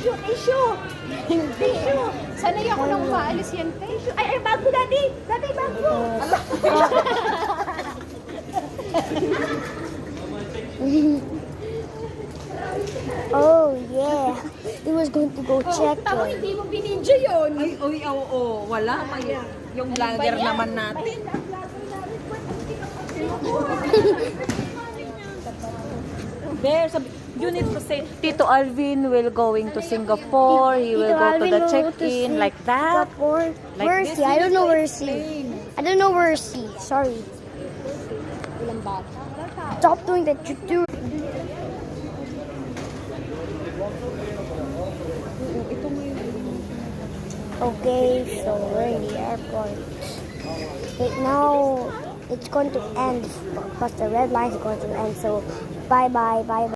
Tissue! Tissue! Sanay ako nang maalis yan, tissue. Ay, bago, daddy! Daddy, bago! Oh, yeah. He was going to go check Tama, it. hindi mo binidyo yun. Ay, oo, wala. May, yung vlogger naman natin. There, sabi, you need to say, Tito Alvin will going to Singapore, he will Tito go to Alvin the will go to check-in, like that. Singapore. Like Where is this, he? I you don't need know to where is he. explain. I don't know where is he. Sorry. Ilang bata? Stop doing that. You do. Okay, so we're in the airport. Wait, now it's going to end because the red line is going to end. So bye bye.